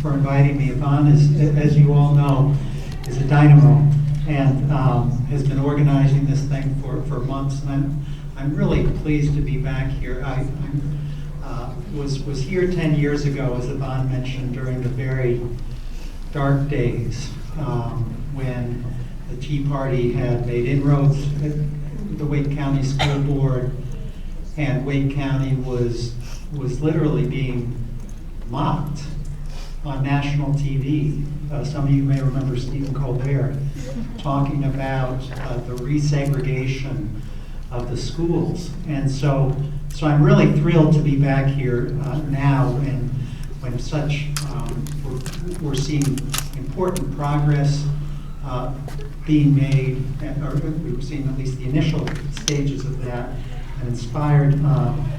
for inviting me. Yvonne is, as you all know, is a dynamo and has been organizing this thing for months. And I'm really pleased to be back here. I was here 10 years ago, as Yvonne mentioned, during the very dark days when the Tea Party had made inroads at the Wake County School Board, and Wake County was literally being mocked on national TV. Some of you may remember Stephen Colbert talking about the resegregation of the schools. And so I'm really thrilled to be back here now when such, we're seeing important progress being made, or we've seen at least the initial stages of that, and inspired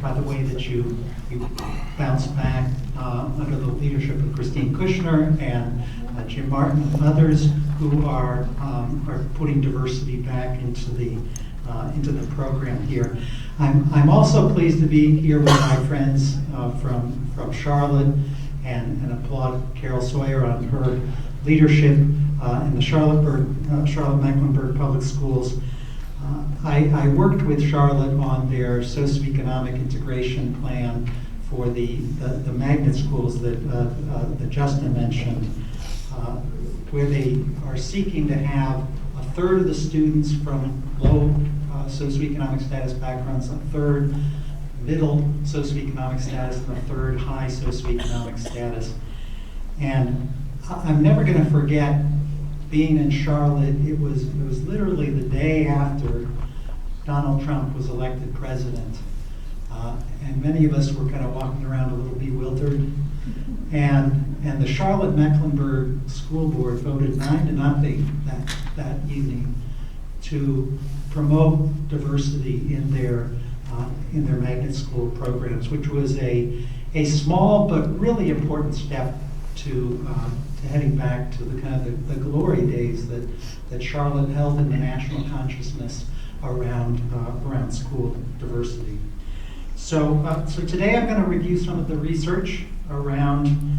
by the way that you bounced back under the leadership of Christine Kushner and Jim Martin and others who are putting diversity back into the program here. I'm also pleased to be here with my friends from Charlotte and applaud Carol Sawyer on her leadership in the Charlotte-Mecklenburg Public Schools. I worked with Charlotte on their socioeconomic integration plan for the magnet schools that Justin mentioned, where they are seeking to have a third of the students from low socioeconomic status backgrounds, a third middle socioeconomic status, and a third high socioeconomic status. And I'm never going to forget being in Charlotte. It was literally the day after Donald Trump was elected president. And many of us were kind of walking around a little bewildered. And the Charlotte-Mecklenburg School Board voted 9-0 that evening to promote diversity in their magnet school programs, which was a small but really important step to heading back to the kind of the glory days that Charlotte held in the national consciousness around school diversity. So today I'm going to review some of the research around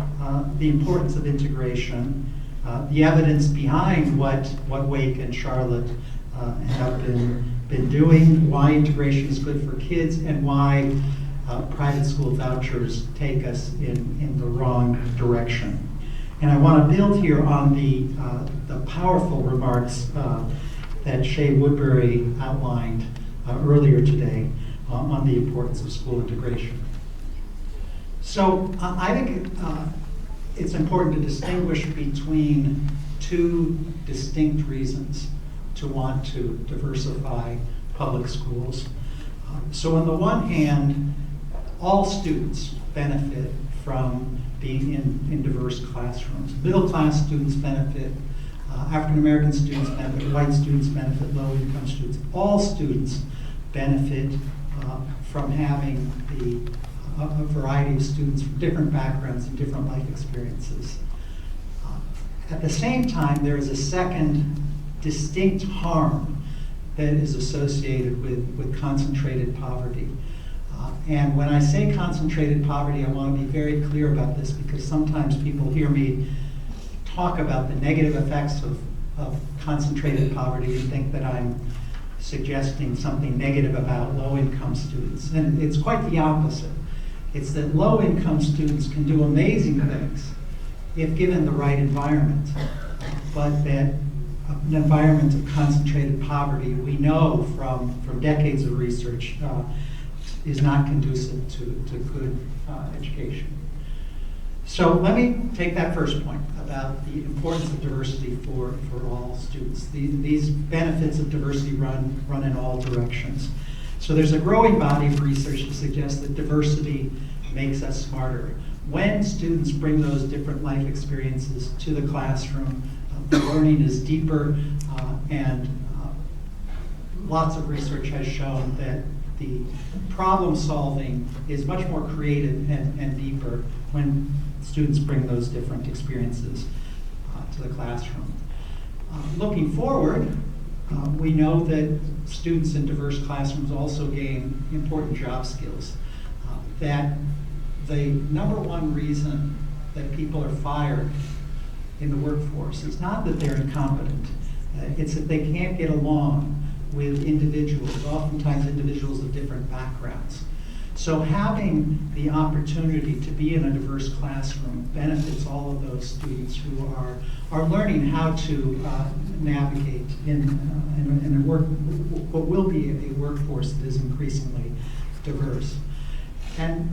the importance of integration, the evidence behind what Wake and Charlotte have been doing, why integration is good for kids, and why private school vouchers take us in the wrong direction. And I want to build here on the powerful remarks that Shay Woodbury outlined earlier today on the importance of school integration. So I think it's important to distinguish between two distinct reasons to want to diversify public schools. So on the one hand, all students benefit from being in diverse classrooms. Middle class students benefit, African American students benefit, white students benefit, low income students. All students benefit from having a variety of students from different backgrounds and different life experiences. At the same time, there is a second distinct harm that is associated with concentrated poverty. And when I say concentrated poverty, I want to be very clear about this, because sometimes people hear me talk about the negative effects of concentrated poverty and think that I'm suggesting something negative about low-income students. And it's quite the opposite. It's that low-income students can do amazing things if given the right environment, but that an environment of concentrated poverty, we know from decades of research, is not conducive to good education. So let me take that first point about the importance of diversity for all students. These benefits of diversity run in all directions. So there's a growing body of research that suggests that diversity makes us smarter. When students bring those different life experiences to the classroom, the learning is deeper, and lots of research has shown that the problem solving is much more creative and deeper when students bring those different experiences to the classroom. Looking forward, we know that students in diverse classrooms also gain important job skills. That the number one reason that people are fired in the workforce. It's not that they're incompetent. It's that they can't get along with individuals, oftentimes individuals of different backgrounds. So having the opportunity to be in a diverse classroom benefits all of those students who are learning how to navigate in a what will be a workforce that is increasingly diverse. And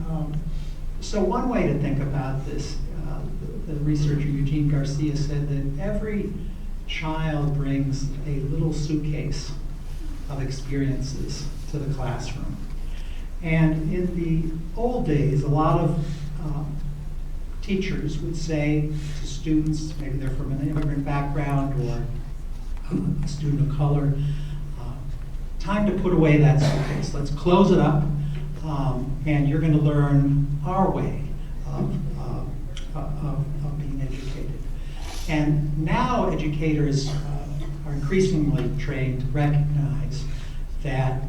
so one way to think about this, the researcher Eugene Garcia said that every child brings a little suitcase of experiences to the classroom. And in the old days, a lot of teachers would say to students, maybe they're from an immigrant background or a student of color, time to put away that suitcase. Let's close it up, and you're going to learn our way of being educated. And now educators are increasingly trained to recognize that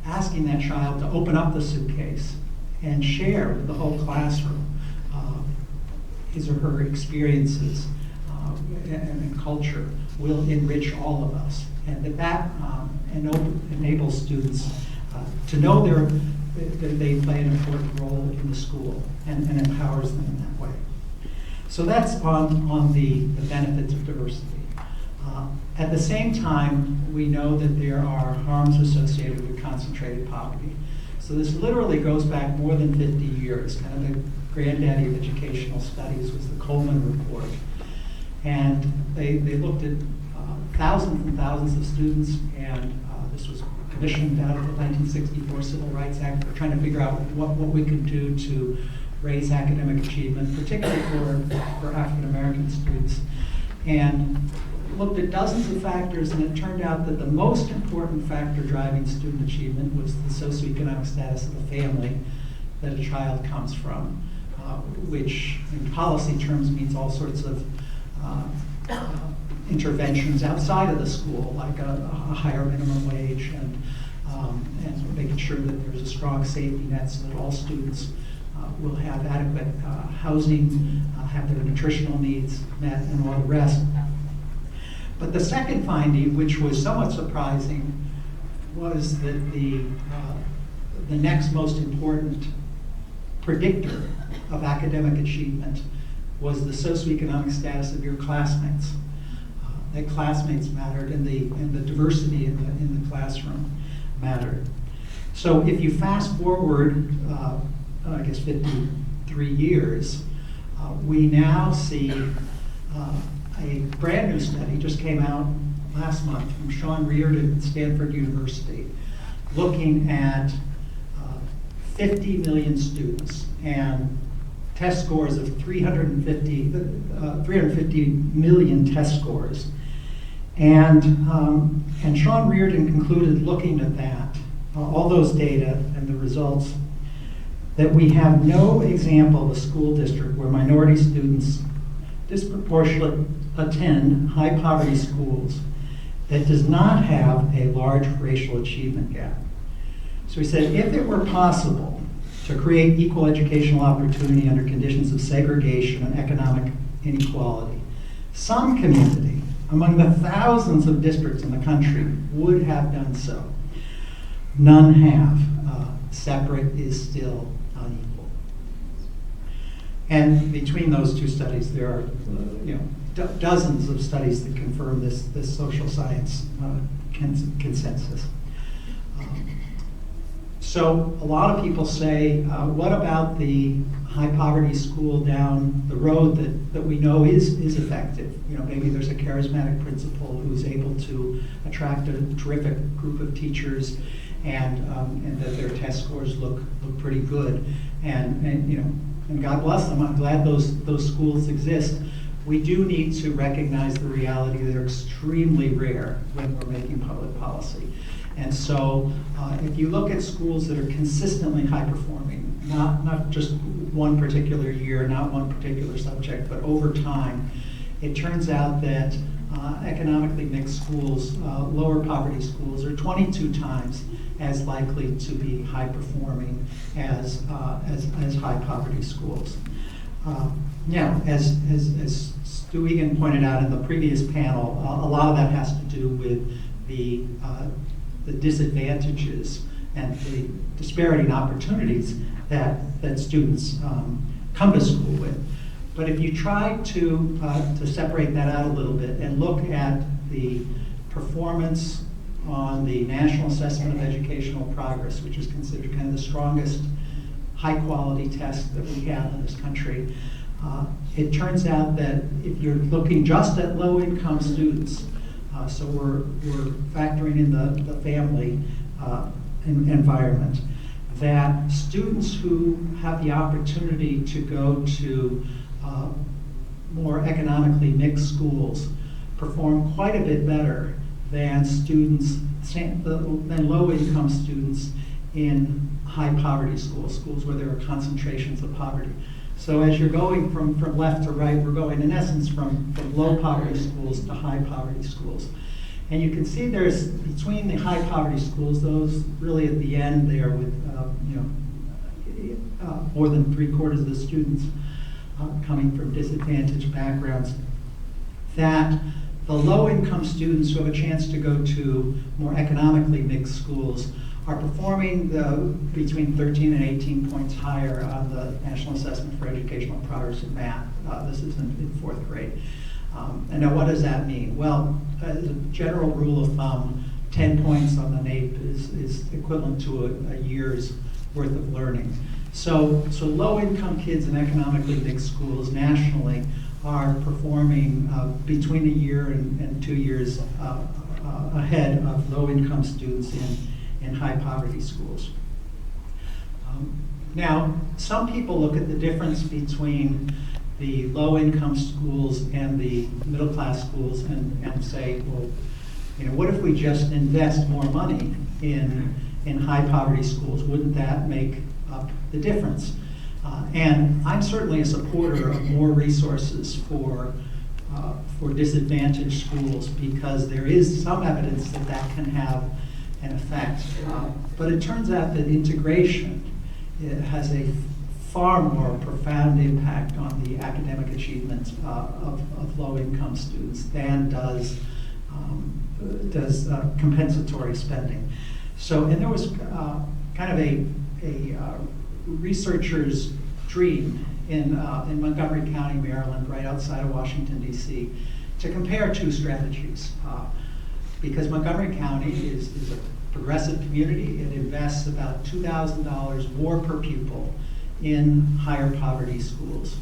asking that child to open up the suitcase and share with the whole classroom his or her experiences and culture will enrich all of us. And that enables students to know that they play an important role in the school and empowers them in that way. So that's on the benefits of diversity. At the same time, we know that there are harms associated with concentrated poverty. So this literally goes back more than 50 years. Kind of the granddaddy of educational studies was the Coleman Report. And they looked at thousands and thousands of students, and this was commissioned out of the 1964 Civil Rights Act. We're trying to figure out what we could do to raise academic achievement, particularly for African American students. And looked at dozens of factors, and it turned out that the most important factor driving student achievement was the socioeconomic status of the family that a child comes from, which in policy terms means all sorts of interventions outside of the school, like a higher minimum wage and making sure that there's a strong safety net so that all students will have adequate housing, have their nutritional needs met, and all the rest. But the second finding, which was somewhat surprising, was that the next most important predictor of academic achievement was the socioeconomic status of your classmates. That classmates mattered, and the diversity in the classroom mattered. So if you fast forward, I guess 53 years, we now see a brand new study just came out last month from Sean Reardon at Stanford University, looking at 50 million students and test scores of 350 million test scores. And Sean Reardon concluded, looking at that, all those data and the results, that we have no example of a school district where minority students disproportionately attend high poverty schools that does not have a large racial achievement gap. So he said, if it were possible to create equal educational opportunity under conditions of segregation and economic inequality, some community among the thousands of districts in the country would have done so. None have. Separate is still unequal. And between those two studies, there are dozens of studies that confirm this social science consensus. So a lot of people say, what about the high poverty school down the road that we know is effective? Maybe there's a charismatic principal who's able to attract a terrific group of teachers, and that their test scores look pretty good, and God bless them. I'm glad those schools exist. We do need to recognize the reality that they're extremely rare when we're making public policy. And so if you look at schools that are consistently high performing, not just one particular year, not one particular subject, but over time, it turns out that economically mixed schools, lower poverty schools, are 22 times as likely to be high performing as high poverty schools. Now, as Stu Egan pointed out in the previous panel, a lot of that has to do with the disadvantages and the disparity in opportunities that students come to school with. But if you try to separate that out a little bit and look at the performance on the National Assessment of Educational Progress, which is considered kind of the strongest high-quality test that we have in this country, it turns out that if you're looking just at low-income students, so we're factoring in the family environment, that students who have the opportunity to go to more economically mixed schools perform quite a bit better than low-income students in high-poverty schools where there are concentrations of poverty. So as you're going from left to right, we're going in essence from low-poverty schools to high-poverty schools. And you can see there's, between the high-poverty schools, those really at the end there with more than 3/4 of the students coming from disadvantaged backgrounds, that the low-income students who have a chance to go to more economically mixed schools are performing between 13 and 18 points higher on the National Assessment for Educational Progress in math. This is in 4th grade. And now what does that mean? Well, as a general rule of thumb, 10 points on the NAEP is equivalent to a year's worth of learning. So low-income kids in economically mixed schools nationally are performing between a year and 2 years ahead of low-income students in high-poverty schools. Now, some people look at the difference between the low-income schools and the middle-class schools and say, well, what if we just invest more money in high-poverty schools? Wouldn't that make up the difference? And I'm certainly a supporter of more resources for disadvantaged schools because there is some evidence that can have an effect. But it turns out that integration has a far more profound impact on the academic achievement of low-income students than does compensatory spending. So, and there was kind of a researcher's dream in Montgomery County, Maryland, right outside of Washington, D.C., to compare two strategies. Because Montgomery County is a progressive community, it invests about $2,000 more per pupil in higher poverty schools.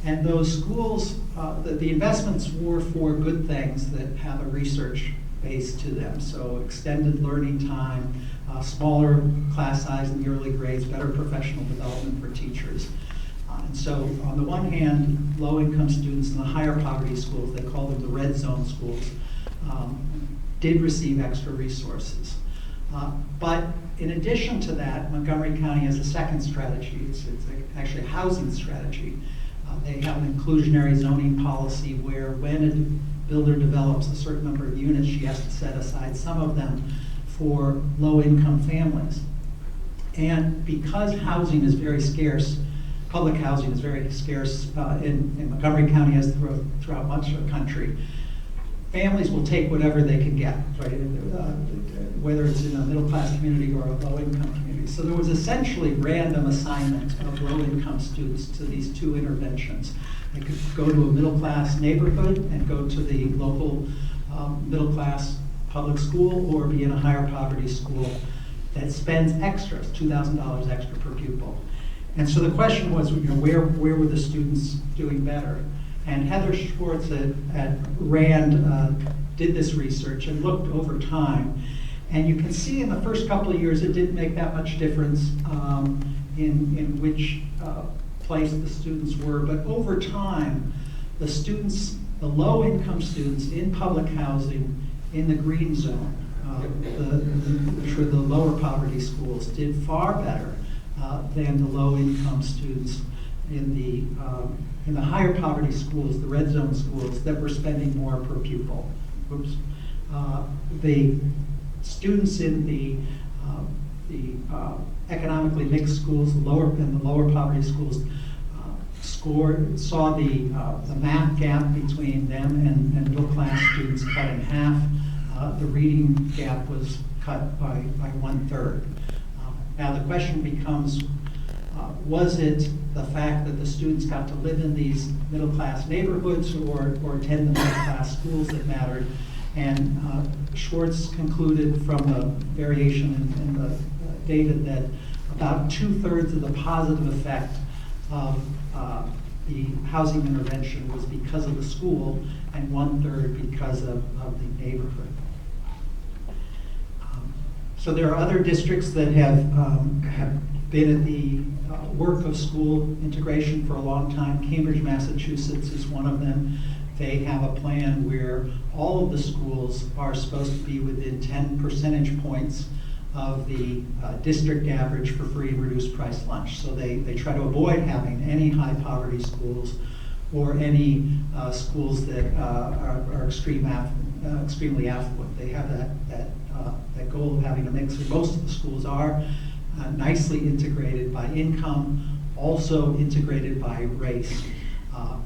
And those schools, the investments were for good things that have a research base to them. So extended learning time, smaller class size in the early grades, better professional development for teachers. And so on the one hand, low-income students in the higher poverty schools, they call them the red zone schools, did receive extra resources. But in addition to that, Montgomery County has a second strategy. It's actually a housing strategy. They have an inclusionary zoning policy where when a builder develops a certain number of units, she has to set aside some of them for low-income families. And because housing is very scarce, public housing is very scarce in Montgomery County as throughout much of the country, families will take whatever they can get, right? Whether it's in a middle-class community or a low-income community. So there was essentially random assignment of low-income students to these two interventions. They could go to a middle-class neighborhood and go to the local middle-class public school, or be in a higher poverty school that spends extra, $2,000 extra per pupil. And so the question was, where were the students doing better? And Heather Schwartz at Rand did this research and looked over time. And you can see in the first couple of years, it didn't make that much difference in which place the students were. But over time, the low-income students in public housing in the green zone, which were the lower poverty schools, did far better than the low-income students in the higher poverty schools, the red zone schools, that were spending more per pupil. The students in the economically mixed schools, the lower poverty schools, saw the math gap between them and middle class students cut in half. The reading gap was cut by 1/3. Now the question becomes, was it the fact that the students got to live in these middle class neighborhoods or attend the middle class schools that mattered? And Schwartz concluded from a variation in the data that about 2/3 of the positive effect of the housing intervention was because of the school, and 1/3 because of the neighborhood. So there are other districts that have been at the work of school integration for a long time. Cambridge, Massachusetts is one of them. They have a plan where all of the schools are supposed to be within 10 percentage points of the district average for free and reduced price lunch. So they try to avoid having any high poverty schools or any schools that are extremely affluent. They have that goal of having a mix, and most of the schools are nicely integrated by income, also integrated by race.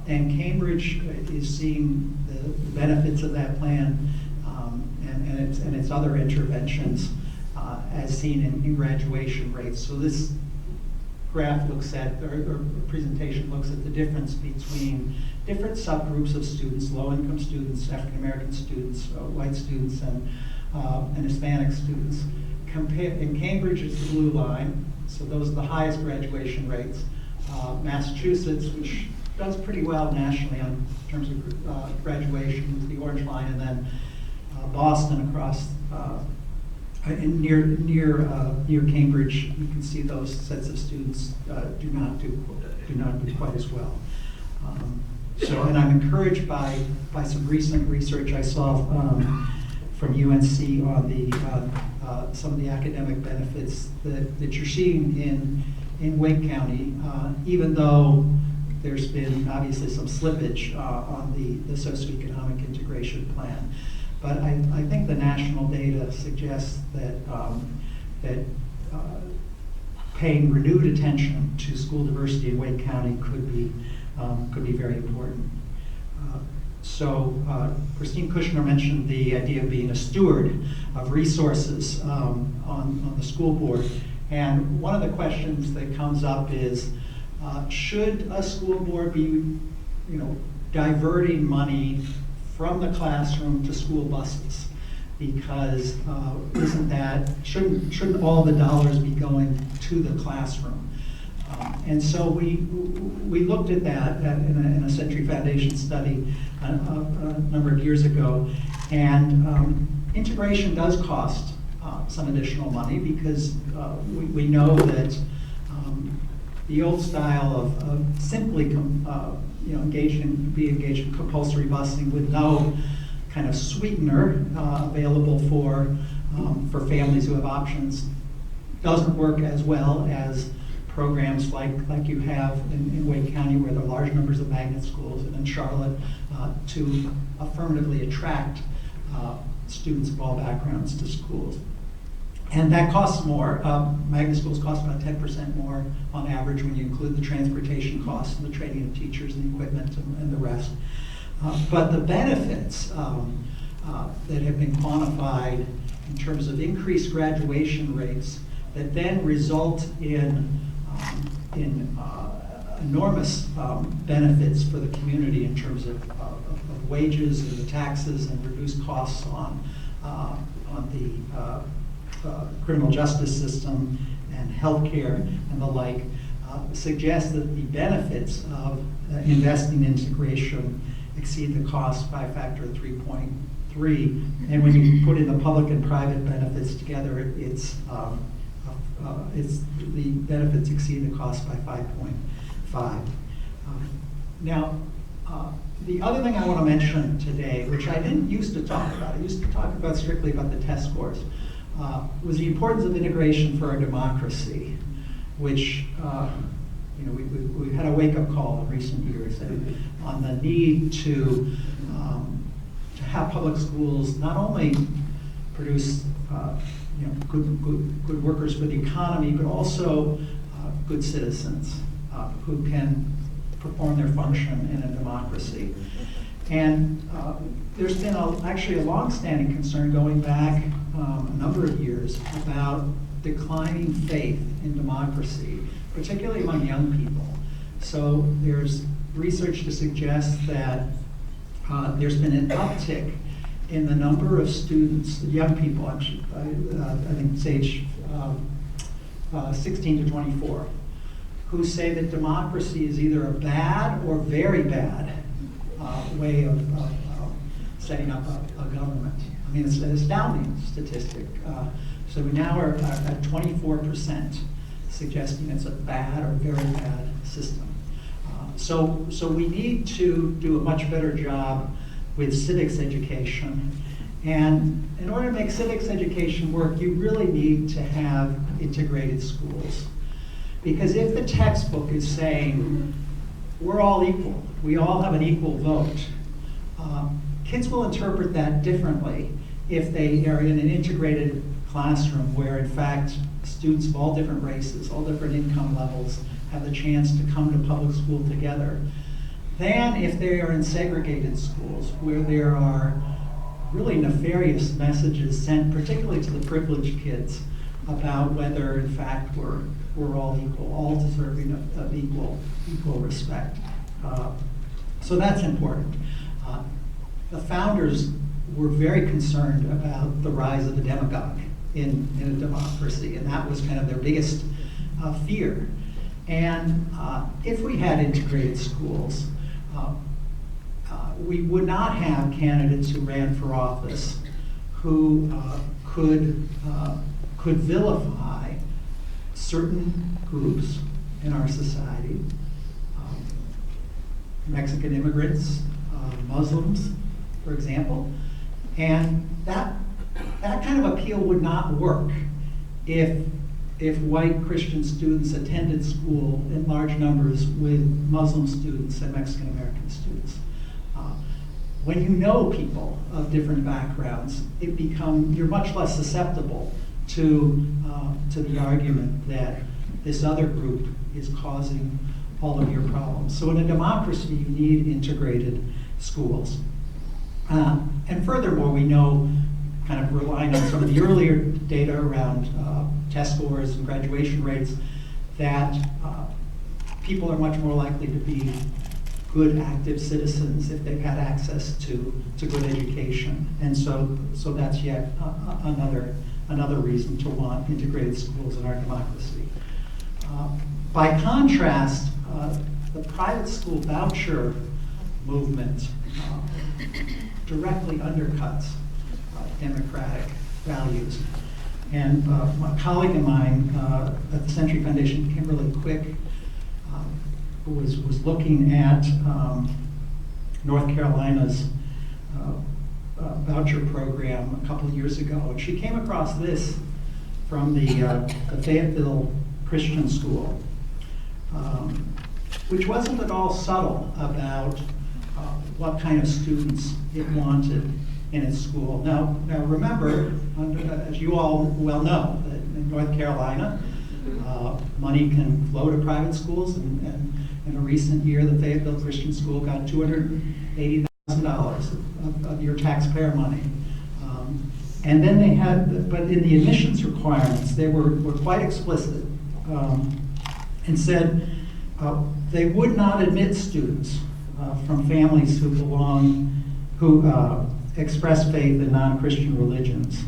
And Cambridge is seeing the benefits of that plan and its other interventions as seen in graduation rates. So this graph looks at, or presentation looks at the difference between different subgroups of students, low-income students, African-American students, white students, and Hispanic students. In Cambridge, it's the blue line, so those are the highest graduation rates. Massachusetts, which does pretty well nationally in terms of graduation, is the orange line, and then Boston across near Cambridge. You can see those sets of students do not do quite as well. And I'm encouraged by some recent research I saw from UNC on some of the academic benefits that you're seeing in Wake County, even though there's been obviously some slippage on the socioeconomic integration plan. But I think the national data suggests that paying renewed attention to school diversity in Wake County could be very important. Christine Kushner mentioned the idea of being a steward of resources on the school board. And one of the questions that comes up is, should a school board be, diverting money from the classroom to school buses? Because shouldn't all the dollars be going to the classroom? And so we looked at that in a Century Foundation study a number of years ago, and integration does cost some additional money because we know that the old style of simply engaged in compulsory busing with no kind of sweetener available for families who have options doesn't work as well as programs like you have in Wake County, where there are large numbers of magnet schools, and in Charlotte to affirmatively attract students of all backgrounds to schools. And that costs more. Magnet schools cost about 10% more on average when you include the transportation costs and the training of teachers and equipment and the rest. But the benefits that have been quantified in terms of increased graduation rates that then result in enormous benefits for the community in terms of wages and the taxes and reduced costs on the criminal justice system and healthcare and the like, suggests that the benefits of investing in integration exceed the cost by a factor of 3.3. And when you put in the public and private benefits together, the benefits exceed the cost by 5.5. Now, the other thing I want to mention today, which I didn't used to talk about, I used to talk about strictly about the test scores, was the importance of integration for our democracy, which we've had a wake-up call in recent years on the need to have public schools not only produce good workers for the economy, but also good citizens who can perform their function in a democracy. And there's been actually a long-standing concern going back a number of years about declining faith in democracy, particularly among young people. So there's research to suggest that there's been an uptick in the number of students, young people, I think it's age 16 to 24, who say that democracy is either a bad or very bad way of setting up a government. I mean, it's an astounding statistic. So we now are at 24% suggesting it's a bad or very bad system. So we need to do a much better job with civics education. And in order to make civics education work, you really need to have integrated schools. Because if the textbook is saying, we're all equal, we all have an equal vote, kids will interpret that differently if they are in an integrated classroom where, in fact, students of all different races, all different income levels, have the chance to come to public school together, than if they are in segregated schools where there are really nefarious messages sent, particularly to the privileged kids, about whether, in fact, we're all equal, all deserving of equal respect. So that's important. The founders were very concerned about the rise of the demagogue in a democracy, and that was kind of their biggest fear. And if we had integrated schools, we would not have candidates who ran for office who could vilify certain groups in our society, Mexican immigrants, Muslims, for example. And that kind of appeal would not work if white Christian students attended school in large numbers with Muslim students and Mexican American students. When you know people of different backgrounds, you're much less susceptible to the argument that this other group is causing all of your problems. So in a democracy, you need integrated schools. And furthermore, we know, kind of relying on some of the earlier data around test scores and graduation rates, that people are much more likely to be good, active citizens if they've had access to good education. And so that's yet another reason to want integrated schools in our democracy. By contrast, the private school voucher movement directly undercuts democratic values. And a colleague of mine at the Century Foundation, Kimberly Quick, who was looking at North Carolina's voucher program a couple of years ago, and she came across this from the Fayetteville Christian School, which wasn't at all subtle about what kind of students it wanted in its school. Now remember, as you all well know, that in North Carolina, money can flow to private schools, and in a recent year, the Fayetteville Christian School got $280,000 of your taxpayer money. And then they had, but in the admissions requirements, they were quite explicit and said they would not admit students from families who express faith in non-Christian religions,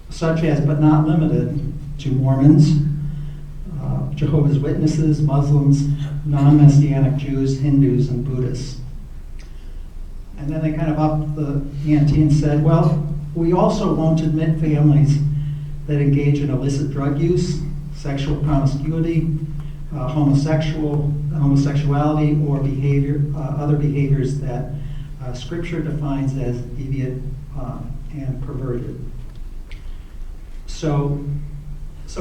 such as, but not limited to, Mormons, Jehovah's Witnesses, Muslims, non-Messianic Jews, Hindus, and Buddhists. And then they kind of upped the ante and said, well, we also won't admit families that engage in illicit drug use, sexual promiscuity, homosexuality, or other behaviors that Scripture defines as deviant and perverted. So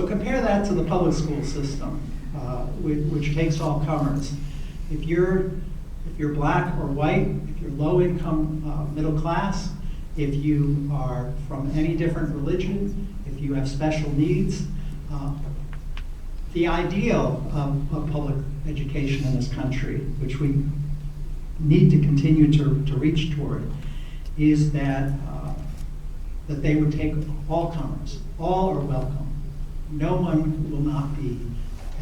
compare that to the public school system, which takes all comers. If you're black or white, if you're low income, middle class, if you are from any different religion, if you have special needs, The ideal of public education in this country, which we need to continue to reach toward, is that that they would take all comers. All are welcome. No one will not be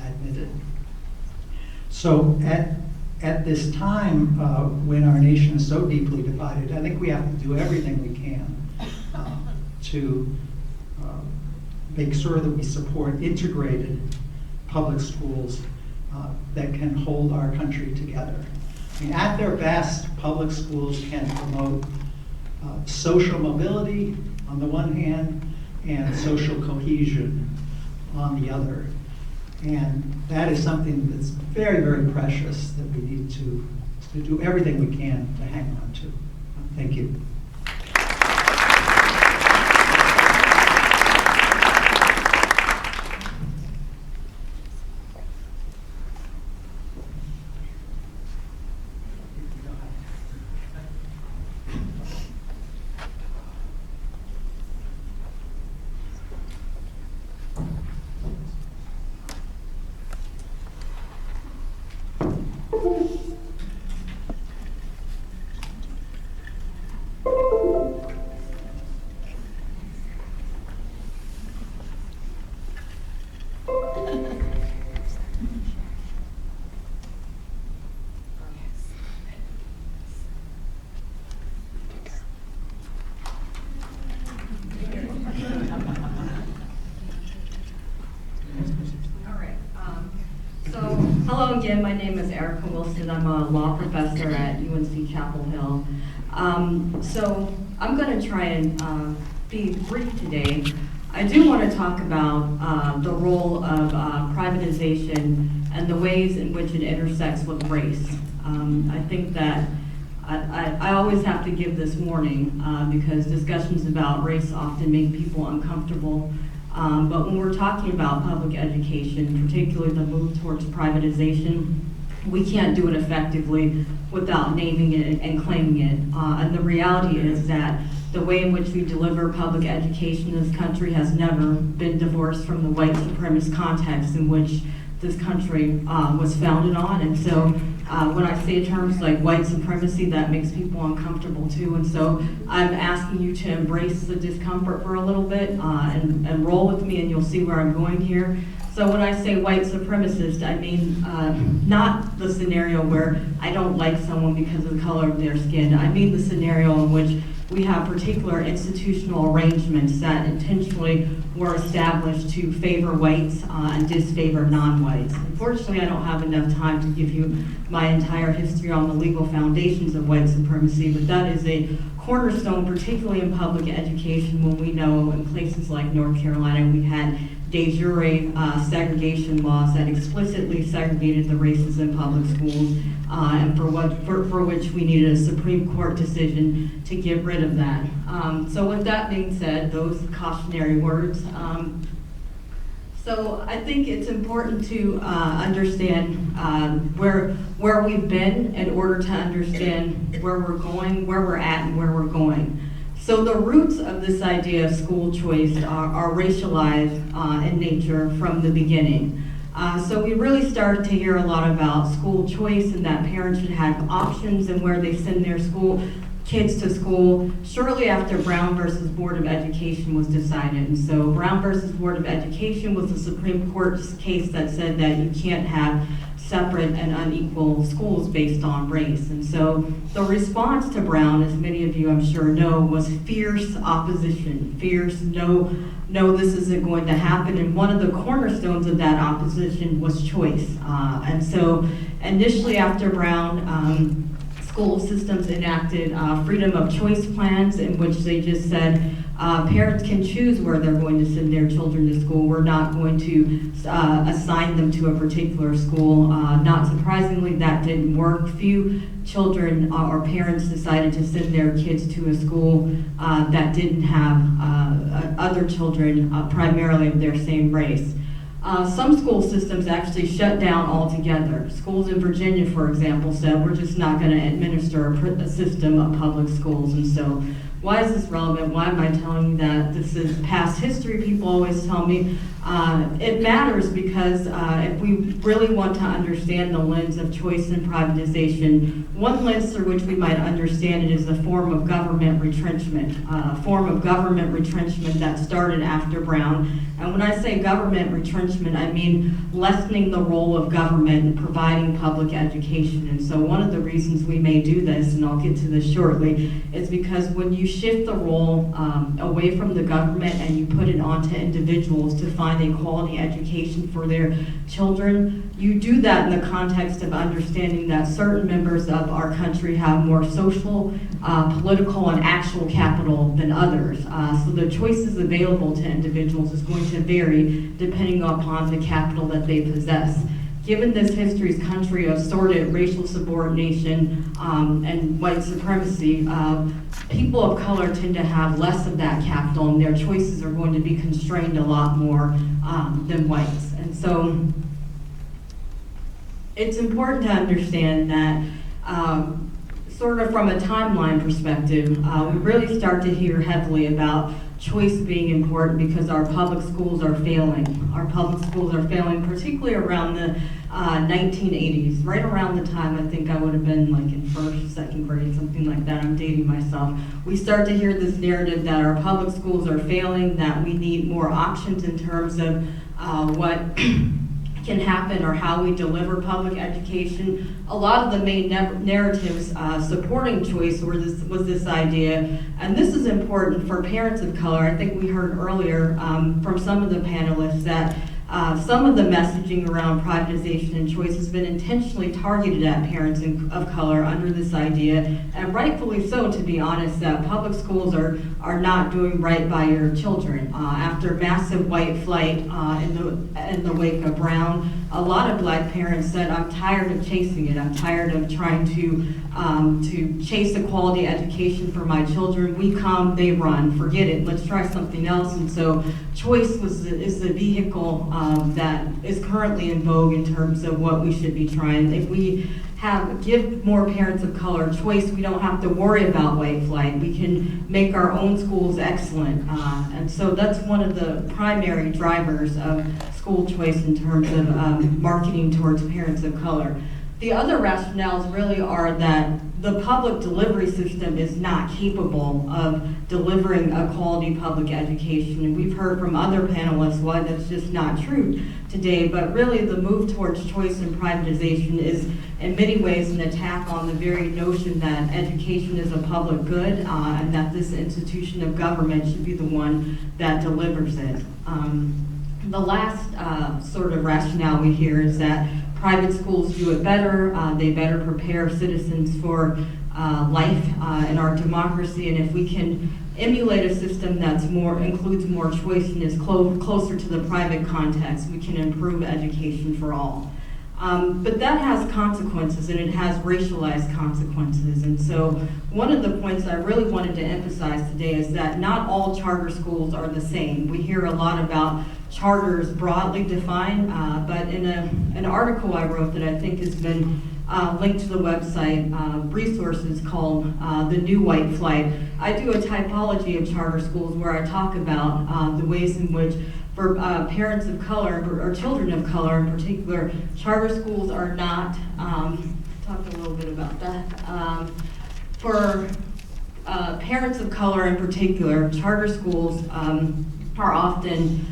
admitted. So at this time when our nation is so deeply divided, I think we have to do everything we can to make sure that we support integrated public schools that can hold our country together. I mean, at their best, public schools can promote social mobility on the one hand and social cohesion on the other. And that is something that's very, very precious that we need to do everything we can to hang on to. Thank you. Hello again, my name is Erika Wilson. I'm a law professor at UNC Chapel Hill. So I'm going to try and be brief today. I do want to talk about the role of privatization and the ways in which it intersects with race. I think that I always have to give this warning because discussions about race often make people uncomfortable. But when we're talking about public education, particularly the move towards privatization, we can't do it effectively without naming it and claiming it. And the reality is that the way in which we deliver public education in this country has never been divorced from the white supremacist context in which this country was founded on. And so when I say terms like white supremacy, that makes people uncomfortable too. And so I'm asking you to embrace the discomfort for a little bit and roll with me, and you'll see where I'm going here. So when I say white supremacist, I mean not the scenario where I don't like someone because of the color of their skin. I mean the scenario in which we have particular institutional arrangements that intentionally were established to favor whites and disfavor non-whites. Unfortunately, I don't have enough time to give you my entire history on the legal foundations of white supremacy, but that is a cornerstone, particularly in public education, when we know in places like North Carolina we had de jure segregation laws that explicitly segregated the races in public schools, and for which we needed a Supreme Court decision to get rid of that. So with that being said, those cautionary words, so I think it's important to understand where we've been in order to understand where we're going, where we're at, and where we're going. So the roots of this idea of school choice are racialized in nature from the beginning. So we really started to hear a lot about school choice and that parents should have options in where they send their kids to school shortly after Brown versus Board of Education was decided. And so Brown versus Board of Education was the Supreme Court's case that said that you can't have separate and unequal schools based on race. And so the response to Brown, as many of you I'm sure know, was fierce opposition, fierce no, this isn't going to happen. And one of the cornerstones of that opposition was choice. And so initially after Brown, school systems enacted freedom of choice plans in which they just said parents can choose where they're going to send their children to school. We're not going to assign them to a particular school. Not surprisingly, that didn't work. Few children or parents decided to send their kids to a school that didn't have other children primarily of their same race. Some school systems actually shut down altogether. Schools in Virginia, for example, said we're just not going to administer a system of public schools. And so Why is this relevant? Why am I telling you that? This is past history, people always tell me. It matters because if we really want to understand the lens of choice and privatization, one lens through which we might understand it is a form of government retrenchment, that started after Brown. And when I say government retrenchment, I mean lessening the role of government in providing public education. And so one of the reasons we may do this, and I'll get to this shortly, is because when you shift the role away from the government and you put it onto individuals to find a quality education for their children, you do that in the context of understanding that certain members of our country have more social, political, and actual capital than others. So the choices available to individuals is going to vary depending upon the capital that they possess. Given this history's country of sordid racial subordination and white supremacy, people of color tend to have less of that capital, and their choices are going to be constrained a lot more than whites. And so it's important to understand that sort of from a timeline perspective, we really start to hear heavily about choice being important because our public schools are failing. Our public schools are failing, particularly around the 1980s, right around the time I think I would have been like in first, second grade, something like that. I'm dating myself. We start to hear this narrative that our public schools are failing, that we need more options in terms of what can happen or how we deliver public education. A lot of the main narratives supporting choice was this idea, and this is important for parents of color. I think we heard earlier from some of the panelists that some of the messaging around privatization and choice has been intentionally targeted at parents of color under this idea, and rightfully so, to be honest, that public schools are not doing right by your children. After massive white flight in the wake of Brown, a lot of black parents said, I'm tired of chasing it. I'm tired of trying to chase a quality education for my children. We come, they run. Forget it. Let's try something else. And so choice is the vehicle that is currently in vogue in terms of what we should be trying. If we give more parents of color choice, we don't have to worry about white flight. We can make our own schools excellent. And so that's one of the primary drivers of school choice in terms of marketing towards parents of color. The other rationales really are that the public delivery system is not capable of delivering a quality public education. And we've heard from other panelists why that's just not true today, but really the move towards choice and privatization is in many ways an attack on the very notion that education is a public good and that this institution of government should be the one that delivers it. The last sort of rationale we hear is that private schools do it better, they better prepare citizens for life in our democracy, and if we can emulate a system that's includes more choice and is closer to the private context, we can improve education for all. But that has consequences, and it has racialized consequences. And so one of the points I really wanted to emphasize today is that not all charter schools are the same. We hear a lot about charters broadly defined, but in an article I wrote that I think has been linked to the website, resources called The New White Flight, I do a typology of charter schools where I talk about the ways in which for parents of color, or children of color in particular, charter schools are not, talk a little bit about that. For parents of color in particular, charter schools are often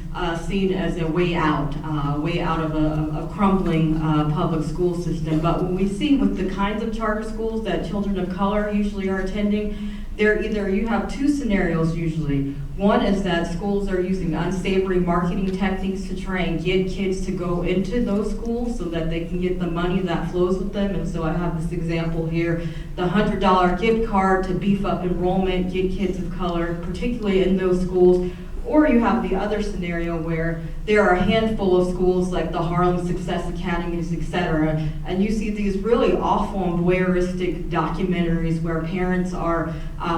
seen as a way out of a crumbling public school system. But when we see with the kinds of charter schools that children of color usually are attending, you have two scenarios usually. One is that schools are using unsavory marketing techniques to try and get kids to go into those schools so that they can get the money that flows with them. And so I have this example here, the $100 gift card to beef up enrollment, get kids of color, particularly in those schools, Or you have the other scenario where there are a handful of schools like the Harlem Success Academies, etc., and you see these really awful and voyeuristic documentaries where parents are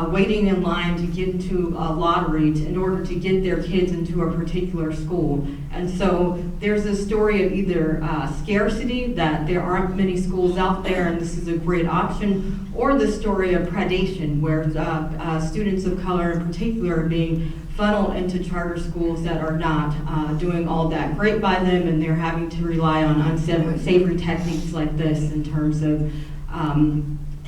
waiting in line to get into a lottery in order to get their kids into a particular school. And so there's a story of either scarcity, that there aren't many schools out there and this is a great option, or the story of predation, where students of color in particular are being funneled into charter schools that are not doing all that great by them, and they're having to rely on unsavory techniques like this in terms of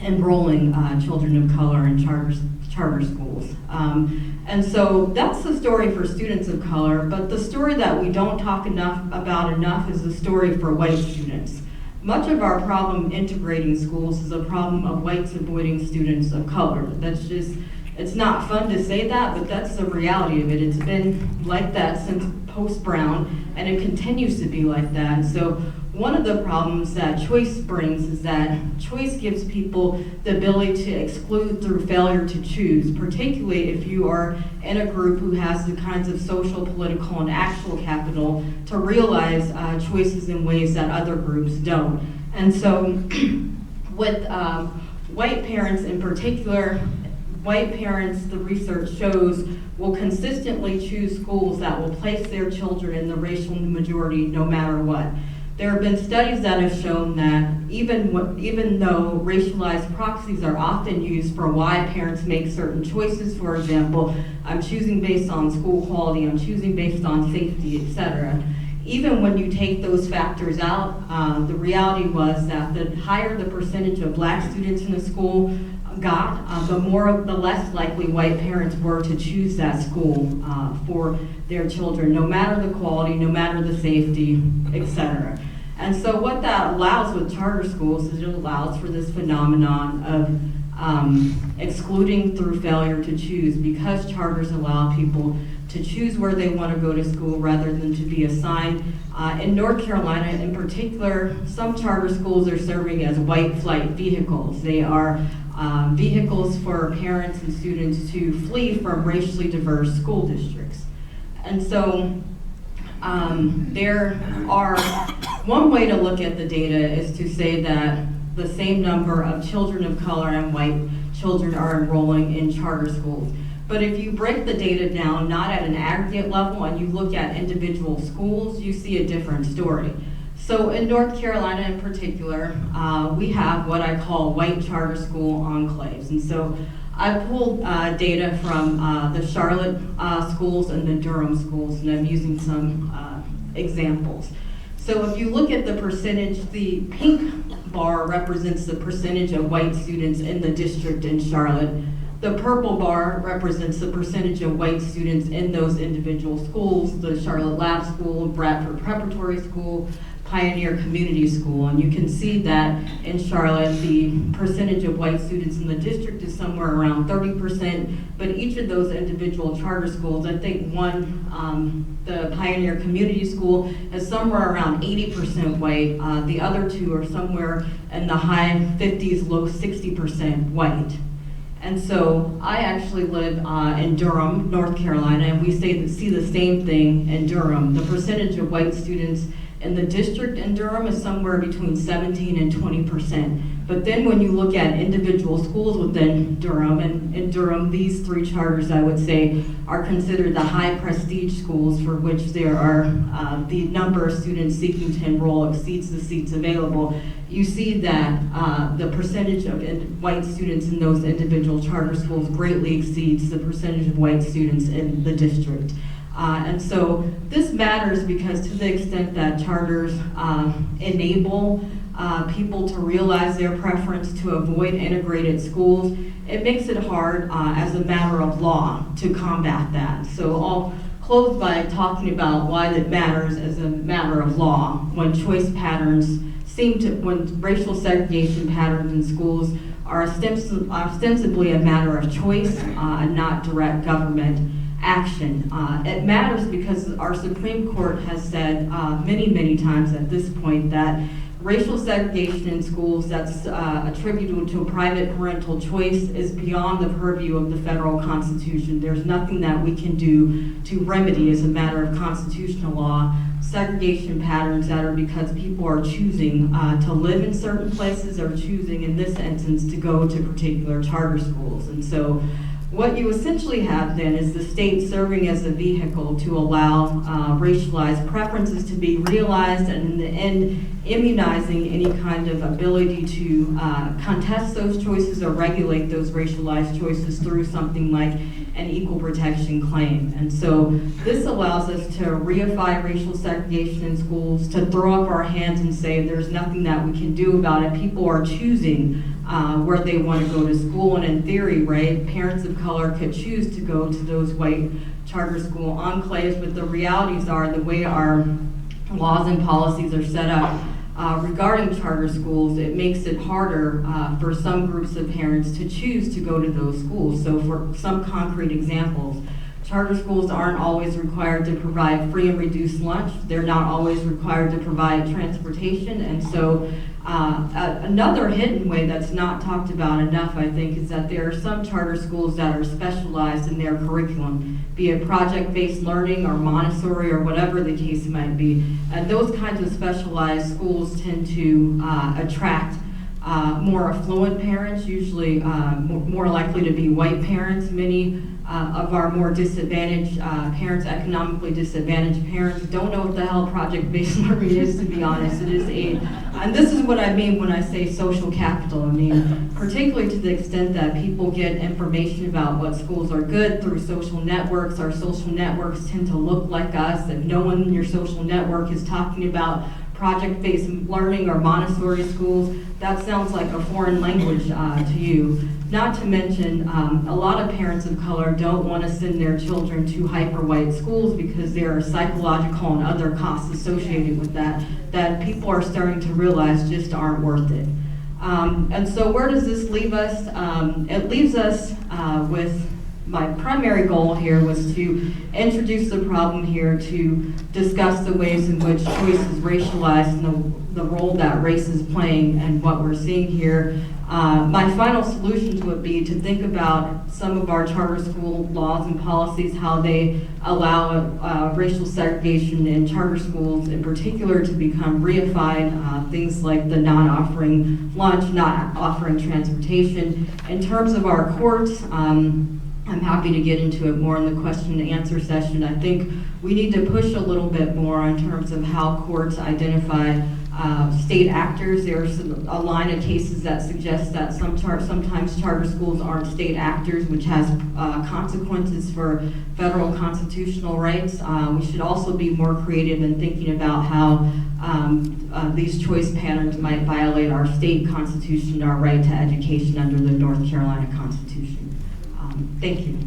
enrolling children of color in charter schools. And so that's the story for students of color, but the story that we don't talk about enough is the story for white students. Much of our problem integrating schools is a problem of whites avoiding students of color. That's just, it's not fun to say that, but that's the reality of it. It's been like that since post-Brown, and it continues to be like that. So one of the problems that choice brings is that choice gives people the ability to exclude through failure to choose, particularly if you are in a group who has the kinds of social, political, and actual capital to realize choices in ways that other groups don't. And so with white parents in particular, white parents, the research shows, will consistently choose schools that will place their children in the racial majority no matter what. There have been studies that have shown that even though racialized proxies are often used for why parents make certain choices, for example, I'm choosing based on school quality, I'm choosing based on safety, etc. Even when you take those factors out, the reality was that the higher the percentage of black students in the school got, the less likely white parents were to choose that school for their children, no matter the quality, no matter the safety, etc. And so what that allows with charter schools is it allows for this phenomenon of excluding through failure to choose, because charters allow people to choose where they want to go to school rather than to be assigned. In North Carolina in particular, some charter schools are serving as white flight vehicles. They are vehicles for parents and students to flee from racially diverse school districts. And so one way to look at the data is to say that the same number of children of color and white children are enrolling in charter schools. But if you break the data down, not at an aggregate level, and you look at individual schools, you see a different story. So in North Carolina in particular, we have what I call white charter school enclaves. And so I pulled data from the Charlotte schools and the Durham schools, and I'm using some examples. So if you look at the percentage, the pink bar represents the percentage of white students in the district in Charlotte. The purple bar represents the percentage of white students in those individual schools, the Charlotte Lab School, Bradford Preparatory School, Pioneer Community School. And you can see that in Charlotte, the percentage of white students in the district is somewhere around 30%, but each of those individual charter schools, I think one, the Pioneer Community School, is somewhere around 80% white. The other two are somewhere in the high 50s, low 60% white. And so I actually live in Durham, North Carolina, and we see the same thing in Durham. The percentage of white students in the district in Durham is somewhere between 17 and 20%. But then when you look at individual schools within Durham, and in Durham, these three charters, I would say, are considered the high prestige schools for which there are the number of students seeking to enroll exceeds the seats available. You see that the percentage of white students in those individual charter schools greatly exceeds the percentage of white students in the district. And so this matters because to the extent that charters enable people to realize their preference to avoid integrated schools, it makes it hard as a matter of law to combat that. So I'll close by talking about why that matters as a matter of law when choice patterns when racial segregation patterns in schools are ostensibly a matter of choice and not direct government action. It matters because our Supreme Court has said many, many times at this point that racial segregation in schools that's attributable to private parental choice is beyond the purview of the federal Constitution. There's nothing that we can do to remedy, as a matter of constitutional law, segregation patterns that are because people are choosing to live in certain places or choosing, in this instance, to go to particular charter schools. And so what you essentially have then is the state serving as a vehicle to allow racialized preferences to be realized, and in the end, immunizing any kind of ability to contest those choices or regulate those racialized choices through something like an equal protection claim. And so this allows us to reify racial segregation in schools, to throw up our hands and say there's nothing that we can do about it. People are choosing where they want to go to school, and in theory, right, parents of color could choose to go to those white charter school enclaves, but the realities are the way our laws and policies are set up regarding charter schools, it makes it harder for some groups of parents to choose to go to those schools. So for some concrete examples, charter schools aren't always required to provide free and reduced lunch. They're not always required to provide transportation. And so another hidden way that's not talked about enough, I think, is that there are some charter schools that are specialized in their curriculum, be it project-based learning or Montessori or whatever the case might be. And those kinds of specialized schools tend to attract more affluent parents, usually more likely to be white parents. Many of our more disadvantaged parents, economically disadvantaged parents, don't know what the hell project-based learning is, to be honest. It is and this is what I mean when I say social capital. I mean, particularly to the extent that people get information about what schools are good through social networks. Our social networks tend to look like us. If no one in your social network is talking about project-based learning or Montessori schools, that sounds like a foreign language to you. Not to mention, a lot of parents of color don't want to send their children to hyper-white schools because there are psychological and other costs associated with that people are starting to realize just aren't worth it. And so where does this leave us? It leaves us with my primary goal here was to introduce the problem here, to discuss the ways in which choice is racialized and the role that race is playing and what we're seeing here. My final solutions would be to think about some of our charter school laws and policies, how they allow racial segregation in charter schools in particular to become reified, things like the not offering lunch, not offering transportation. In terms of our courts, I'm happy to get into it more in the question and answer session. I think we need to push a little bit more in terms of how courts identify state actors. There's a line of cases that suggest that sometimes charter schools aren't state actors, which has consequences for federal constitutional rights. We should also be more creative in thinking about how these choice patterns might violate our state constitution, our right to education under the North Carolina Constitution. Thank you.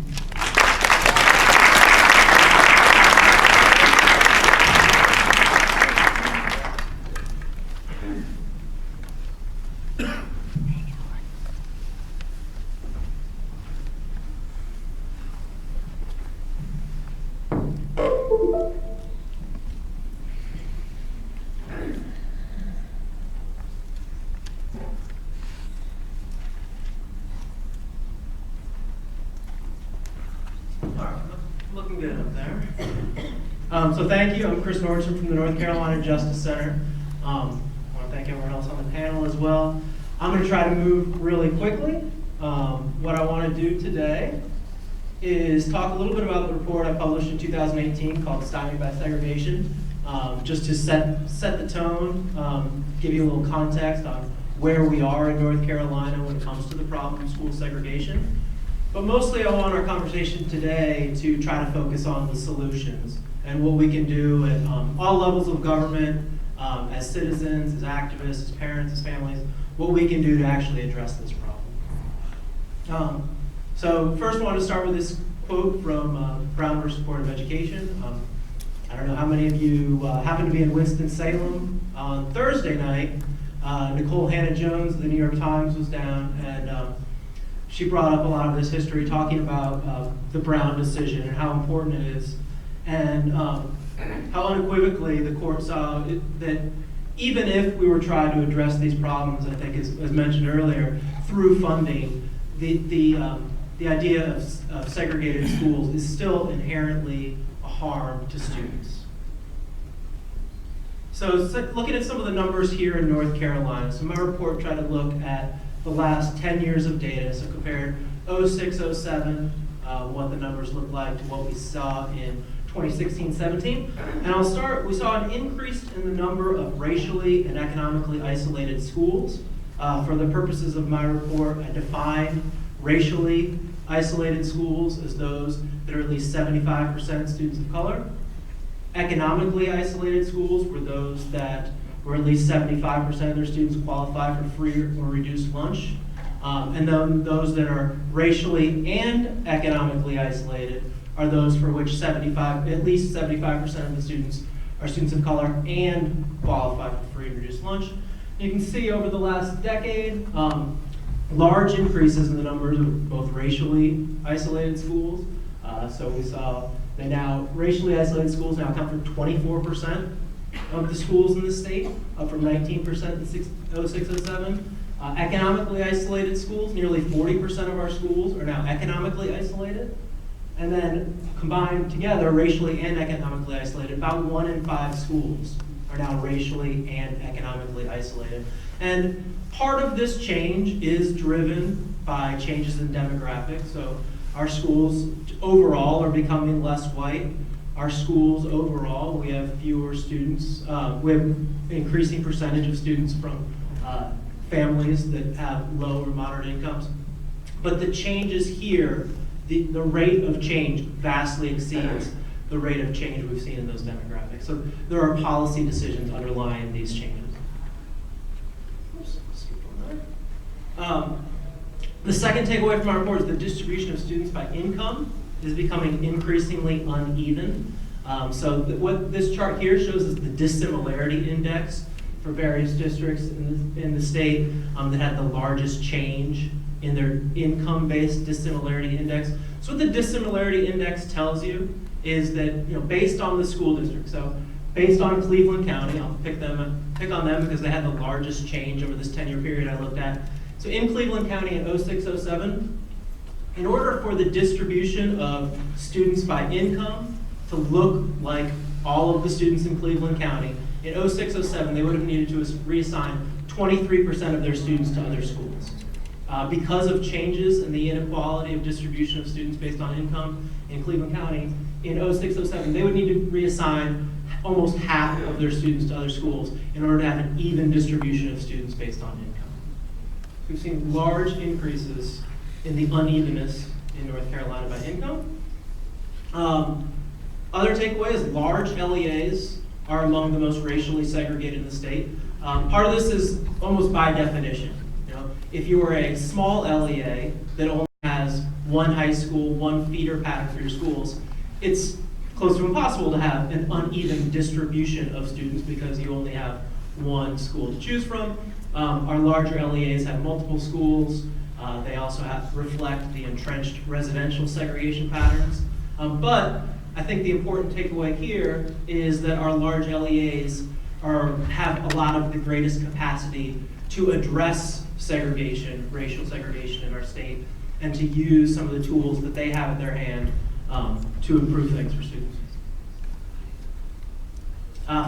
Looking good up there. So thank you. I'm Kris Nordstrom from the North Carolina Justice Center. I want to thank everyone else on the panel as well. I'm going to try to move really quickly. What I want to do today is talk a little bit about the report I published in 2018 called Steinbeck Segregation, just to set the tone, give you a little context on where we are in North Carolina when it comes to the problem of school segregation. But mostly I want our conversation today to try to focus on the solutions and what we can do at all levels of government, as citizens, as activists, as parents, as families, what we can do to actually address this problem. So first I want to start with this quote from Brown versus Board of Education. I don't know how many of you happen to be in Winston-Salem on Thursday night. Nicole Hannah-Jones of the New York Times was down, and she brought up a lot of this history, talking about the Brown decision and how important it is, and how unequivocally the court saw that even if we were trying to address these problems, I think as mentioned earlier, through funding, the idea of segregated schools is still inherently a harm to students. So looking at some of the numbers here in North Carolina, so my report tried to look at the last 10 years of data, so compared 06, 07, what the numbers look like to what we saw in 2016-17. And I'll start, we saw an increase in the number of racially and economically isolated schools. For the purposes of my report, I defined racially isolated schools as those that are at least 75% students of color. Economically isolated schools were those that were at least 75% of their students qualify for free or reduced lunch. And then those that are racially and economically isolated are those for which at least 75% of the students are students of color and qualify for free and reduced lunch. You can see over the last decade, large increases in the numbers of both racially isolated schools. So we saw that now racially isolated schools now account for 24% of the schools in the state, up from 19% in 06-07. Economically isolated schools, nearly 40% of our schools are now economically isolated. And then combined together, racially and economically isolated, about 1 in 5 schools are now racially and economically isolated. And part of this change is driven by changes in demographics. So our schools overall are becoming less white. Our schools overall, we have fewer students. We have an increasing percentage of students from families that have low or moderate incomes. But the changes here, the rate of change vastly exceeds the rate of change we've seen in those demographics. So there are policy decisions underlying these changes. Oops, skip on that. The second takeaway from our report is the distribution of students by income is becoming increasingly uneven. What this chart here shows is the dissimilarity index for various districts in the state that had the largest change in their income-based dissimilarity index. So what the dissimilarity index tells you is that, based on the school district, so based on Cleveland County, I'll pick on them because they had the largest change over this 10-year period I looked at. So in Cleveland County in 06-07, in order for the distribution of students by income to look like all of the students in Cleveland County, in 06-07, they would have needed to reassign 23% of their students to other schools. Because of changes in the inequality of distribution of students based on income in Cleveland County, in 06-07, they would need to reassign almost half of their students to other schools in order to have an even distribution of students based on income. We've seen large increases in the unevenness in North Carolina by income. Other takeaways, large LEAs are among the most racially segregated in the state. Part of this is almost by definition. If you are a small LEA that only has one high school, one feeder pattern for your schools, it's close to impossible to have an uneven distribution of students because you only have one school to choose from. Our larger LEAs have multiple schools. They also reflect the entrenched residential segregation patterns. But I think the important takeaway here is that our large LEAs have a lot of the greatest capacity to address segregation, racial segregation in our state, and to use some of the tools that they have at their hand to improve things for students.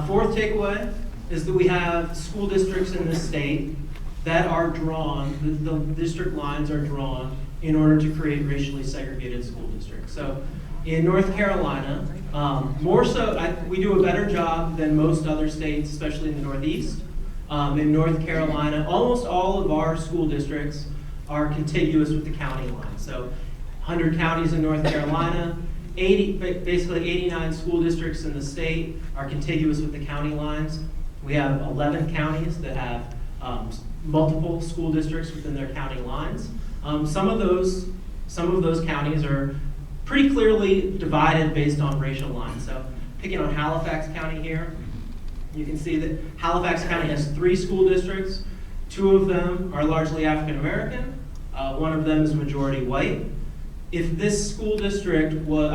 Fourth takeaway is that we have school districts in this state that are drawn, the district lines are drawn in order to create racially segregated school districts. So in North Carolina, we do a better job than most other states, especially in the Northeast. In North Carolina, almost all of our school districts are contiguous with the county line. So 100 counties in North Carolina, basically 89 school districts in the state are contiguous with the county lines. We have 11 counties that have multiple school districts within their county lines. Some of those counties are pretty clearly divided based on racial lines. So picking on Halifax County here, you can see that Halifax County has 3 school districts. 2 of them are largely African American. One of them is majority white. If this school district were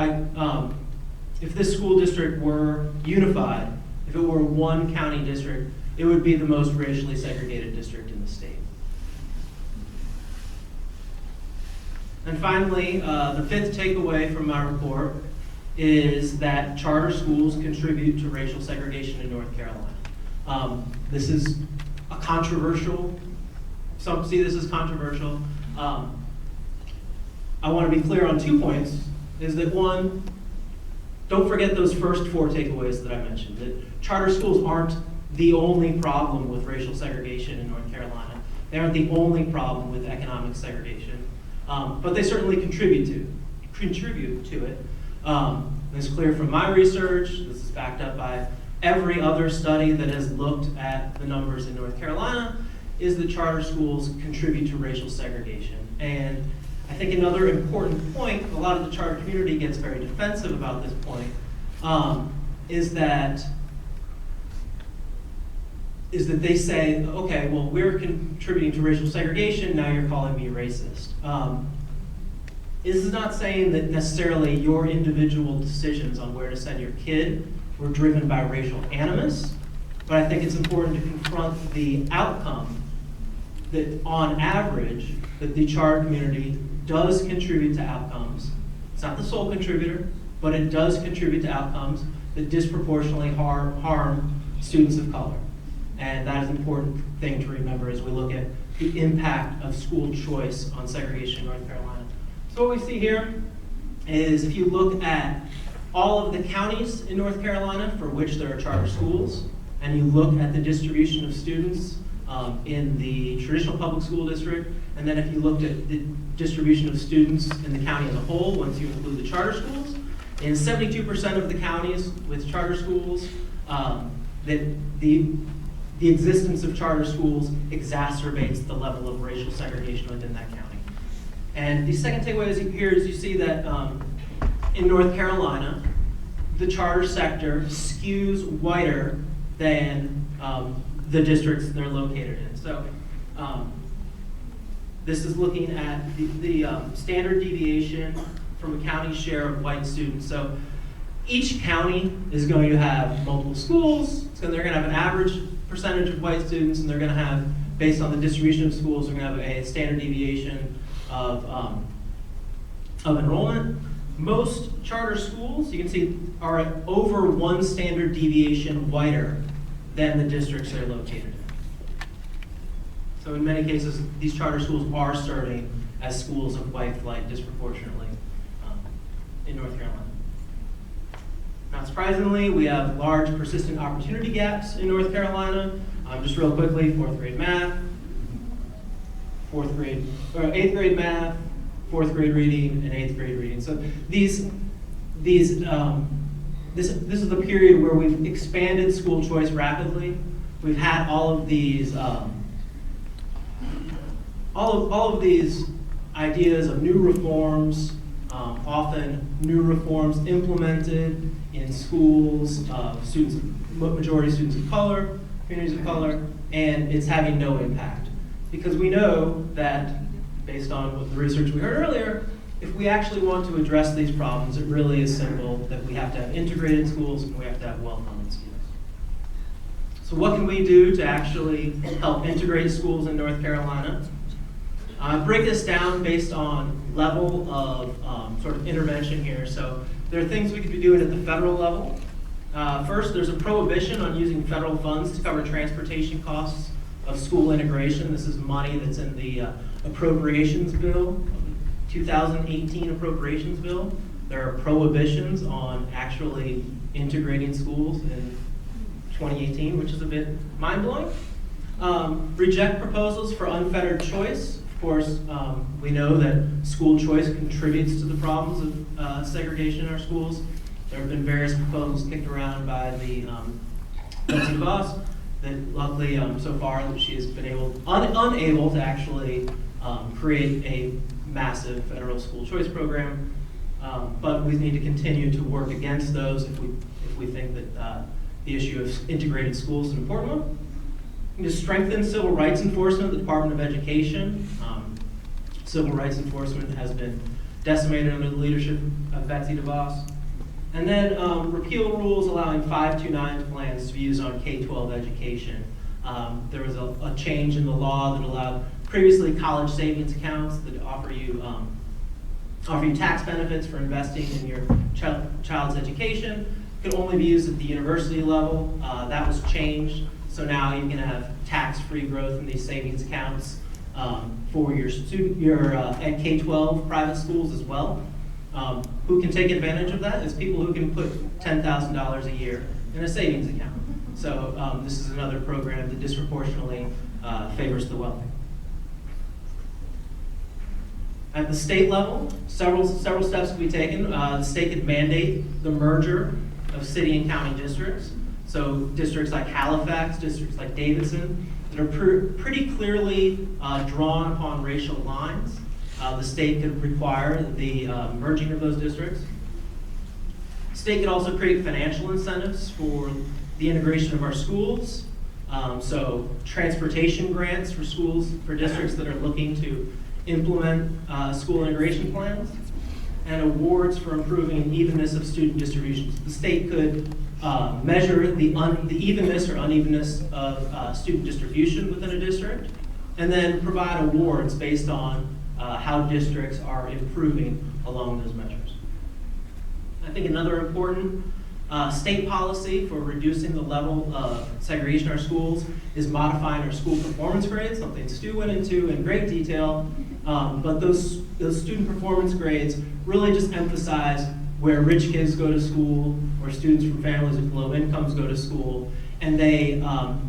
unified, if it were one county district, it would be the most racially segregated district in the state. And finally, the fifth takeaway from my report is that charter schools contribute to racial segregation in North Carolina. This is a controversial, some see this as controversial. I want to be clear on 2 points, is that one, don't forget those first 4 takeaways that I mentioned, that charter schools aren't the only problem with racial segregation in North Carolina. They aren't the only problem with economic segregation, but they certainly contribute to it. It's clear from my research, this is backed up by every other study that has looked at the numbers in North Carolina, is that charter schools contribute to racial segregation. And I think another important point, a lot of the charter community gets very defensive about this point, is that they say, okay, well, we're contributing to racial segregation, now you're calling me racist. This is not saying that necessarily your individual decisions on where to send your kid were driven by racial animus, but I think it's important to confront the outcome that on average, that the charter community does contribute to outcomes. It's not the sole contributor, but it does contribute to outcomes that disproportionately harm students of color. And that is an important thing to remember as we look at the impact of school choice on segregation in North Carolina. So what we see here is if you look at all of the counties in North Carolina for which there are charter schools, and you look at the distribution of students in the traditional public school district, and then if you looked at the distribution of students in the county as a whole, once you include the charter schools, in 72% of the counties with charter schools, that the existence of charter schools exacerbates the level of racial segregation within that county. And the second takeaway here is you see that in North Carolina, the charter sector skews whiter than the districts they're located in. So this is looking at the standard deviation from a county's share of white students. So each county is going to have multiple schools, so they're going to have an average percentage of white students, and they're going to have, based on the distribution of schools, they're going to have a standard deviation of enrollment. Most charter schools, you can see, are at over 1 standard deviation whiter than the districts they're located in. So in many cases, these charter schools are serving as schools of white flight disproportionately in North Carolina. Not surprisingly, we have large persistent opportunity gaps in North Carolina. Just real quickly, 4th grade math, 8th grade math, 4th grade reading, and 8th grade reading. So this is the period where we've expanded school choice rapidly. We've had all of these ideas of new reforms, often new reforms implemented in schools, majority students of color, communities of color, and it's having no impact. Because we know that, based on the research we heard earlier, if we actually want to address these problems, it really is simple that we have to have integrated schools and we have to have well-funded schools. So what can we do to actually help integrate schools in North Carolina? Break this down based on level of sort of intervention here. So there are things we could be doing at the federal level. First, there's a prohibition on using federal funds to cover transportation costs of school integration. This is money that's in the appropriations bill, 2018 appropriations bill. There are prohibitions on actually integrating schools in 2018, which is a bit mind-blowing. Reject proposals for unfettered choice. Of course, we know that school choice contributes to the problems of segregation in our schools. There have been various proposals kicked around by the Betsy DeVos that luckily so far she has been unable to actually create a massive federal school choice program. But we need to continue to work against those if we think that the issue of integrated schools is an important one. To strengthen civil rights enforcement, the Department of Education. Civil rights enforcement has been decimated under the leadership of Betsy DeVos. And then repeal rules allowing 529 plans to be used on K-12 education. There was a change in the law that allowed previously college savings accounts that offer you tax benefits for investing in your child's education could only be used at the university level. That was changed, so now you can have tax-free growth in these savings accounts for your at K-12 private schools as well. Who can take advantage of that is people who can put $10,000 a year in a savings account. So this is another program that disproportionately favors the wealthy. At the state level, several steps could be taken. The state could mandate the merger of city and county districts. So districts like Halifax, districts like Davidson, that are pretty clearly drawn upon racial lines. The state could require the merging of those districts. The state could also create financial incentives for the integration of our schools. So transportation grants for schools, for districts that are looking to implement school integration plans, and awards for improving evenness of student distributions. The state could measure the evenness or unevenness of student distribution within a district, and then provide awards based on how districts are improving along those measures. I think another important state policy for reducing the level of segregation in our schools is modifying our school performance grades, something Stu went into in great detail. But those student performance grades really just emphasize where rich kids go to school, where students from families with low incomes go to school, and they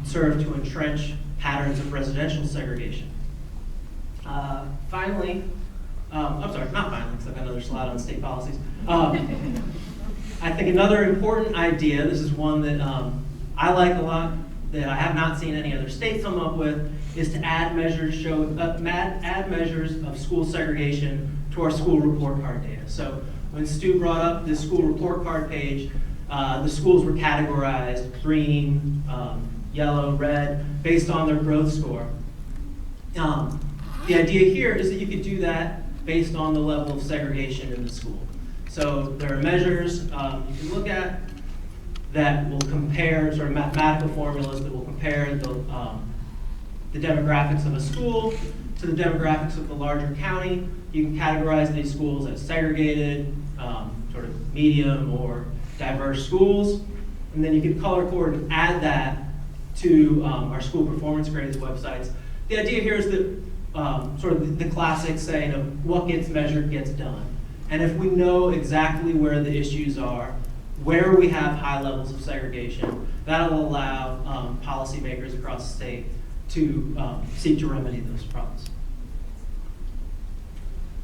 serve to entrench patterns of residential segregation. Finally, I'm sorry, not finally, because I've got another slide on state policies. I think another important idea, this is one that I like a lot, that I have not seen any other state come up with, is to add measures of school segregation to our school report card data. So when Stu brought up this school report card page, the schools were categorized green, yellow, red, based on their growth score. The idea here is that you could do that based on the level of segregation in the school. So there are measures you can look at that will compare, sort of mathematical formulas that will compare the demographics of a school to the demographics of the larger county. You can categorize these schools as segregated, sort of medium or diverse schools, and then you can color code and add that to our school performance grades websites. The idea here is that sort of the classic saying of what gets measured gets done. And if we know exactly where the issues are, where we have high levels of segregation, that'll allow policymakers across the state to seek to remedy those problems.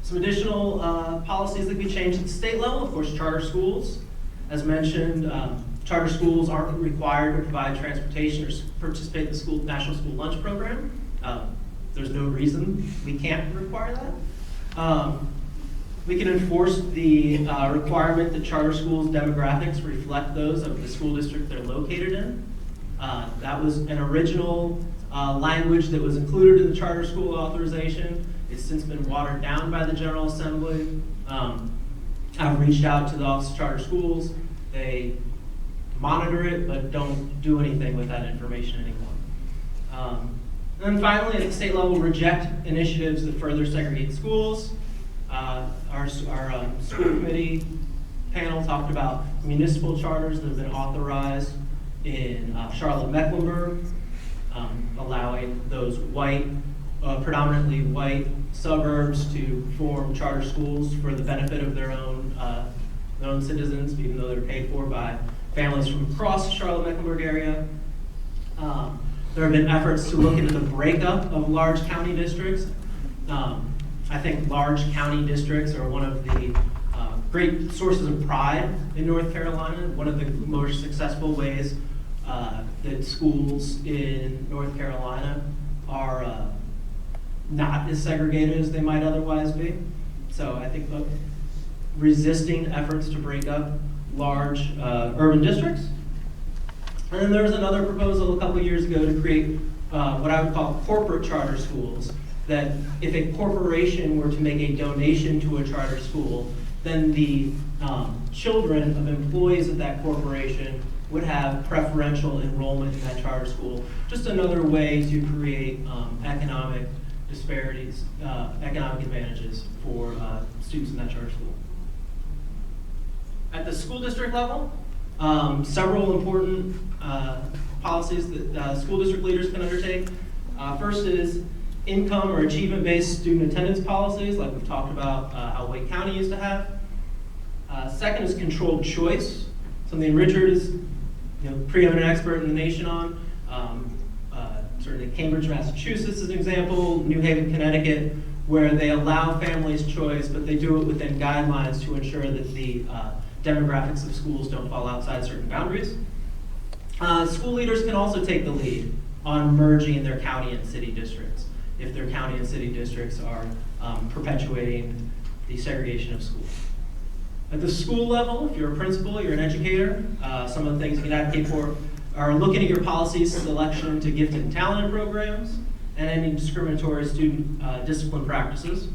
Some additional policies that can be changed at the state level, of course, charter schools. As mentioned, charter schools aren't required to provide transportation or participate in the National School Lunch Program. There's no reason we can't require that. We can enforce the requirement that charter schools' demographics reflect those of the school district they're located in. That was an original language that was included in the charter school authorization. It's since been watered down by the General Assembly. I've reached out to the Office of Charter Schools. They monitor it, but don't do anything with that information anymore. And then finally, at the state level, reject initiatives that further segregate schools. Our school committee panel talked about municipal charters that have been authorized in Charlotte-Mecklenburg, allowing those predominantly white suburbs to form charter schools for the benefit of their own citizens, even though they're paid for by families from across the Charlotte-Mecklenburg area. There have been efforts to look into the breakup of large county districts. I think large county districts are one of the great sources of pride in North Carolina. One of the most successful ways that schools in North Carolina are not as segregated as they might otherwise be. So I think resisting efforts to break up large urban districts. And then there was another proposal a couple years ago to create what I would call corporate charter schools, that if a corporation were to make a donation to a charter school, then the children of employees of that corporation would have preferential enrollment in that charter school. Just another way to create economic disparities, economic advantages for students in that charter school. At the school district level, several important policies that school district leaders can undertake. First is income or achievement-based student attendance policies, like we've talked about how Wake County used to have. Second is controlled choice, something Richard is preeminent expert in the nation on. Certainly Cambridge, Massachusetts is an example, New Haven, Connecticut, where they allow families choice, but they do it within guidelines to ensure that the demographics of schools don't fall outside certain boundaries. School leaders can also take the lead on merging their county and city districts if their county and city districts are perpetuating the segregation of schools. At the school level, if you're a principal, you're an educator, some of the things you can advocate for are looking at your policies, selection to gifted and talented programs, and any discriminatory student discipline practices.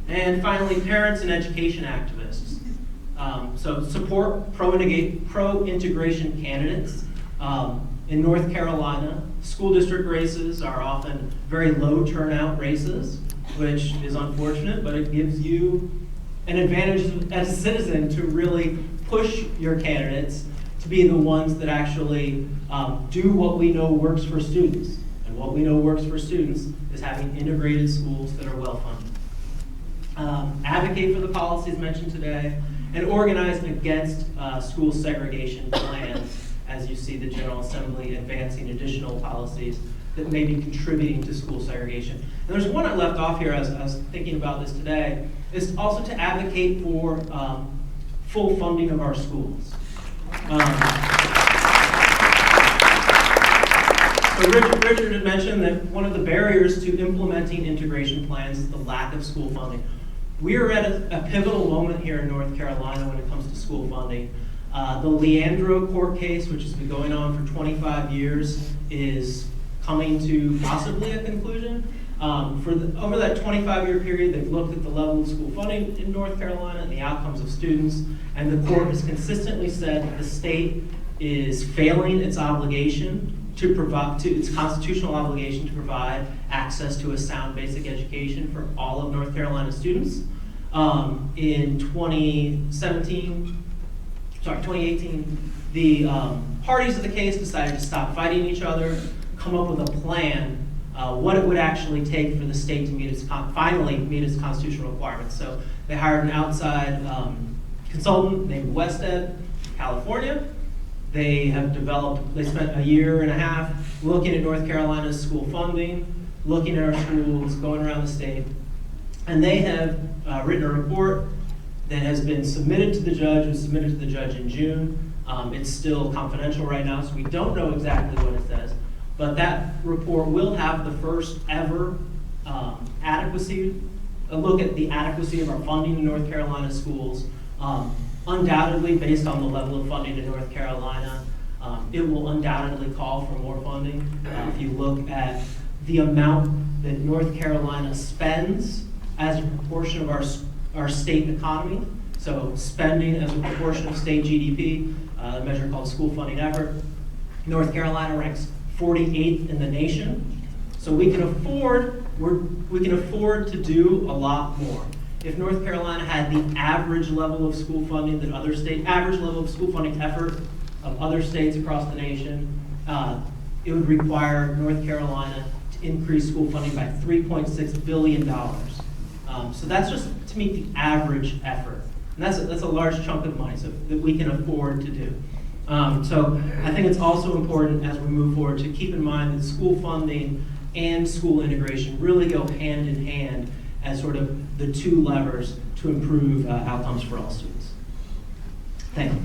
And finally, parents and education activists. So support pro-integration candidates. In North Carolina, school district races are often very low turnout races, which is unfortunate, but it gives you an advantage as a citizen to really push your candidates to be the ones that actually do what we know works for students. And what we know works for students is having integrated schools that are well-funded. Advocate for the policies mentioned today, and organize against school segregation plans, as you see the General Assembly advancing additional policies that may be contributing to school segregation. And there's one I left off here as I was thinking about this today, is also to advocate for full funding of our schools. So Richard had mentioned that one of the barriers to implementing integration plans is the lack of school funding. We are at a pivotal moment here in North Carolina when it comes to school funding. The Leandro court case, which has been going on for 25 years, is coming to possibly a conclusion. Over that 25-year period, they've looked at the level of school funding in North Carolina and the outcomes of students, and the court has consistently said that the state is failing its obligation to provide, its constitutional obligation to provide access to a sound basic education for all of North Carolina students. In 2018, the parties of the case decided to stop fighting each other, come up with a plan, what it would actually take for the state to finally meet its constitutional requirements. So they hired an outside consultant named Wested, California. They spent a year and a half looking at North Carolina's school funding, looking at our schools, going around the state, and they have written a report that has been submitted to the judge. It was submitted to the judge in June. It's still confidential right now, so we don't know exactly what it says. But that report will have the first ever a look at the adequacy of our funding in North Carolina schools. Undoubtedly, based on the level of funding in North Carolina, it will undoubtedly call for more funding. If you look at the amount that North Carolina spends as a proportion of our state economy, so spending as a proportion of state GDP, a measure called school funding effort, North Carolina ranks 48th in the nation. So we can afford to do a lot more. If North Carolina had the average level of school funding that average level of school funding effort of other states across the nation, it would require North Carolina to increase school funding by $3.6 billion. So that's just to meet the average effort. And that's a large chunk of money that we can afford to do. So I think it's also important as we move forward to keep in mind that school funding and school integration really go hand in hand as sort of the two levers to improve outcomes for all students. Thank you.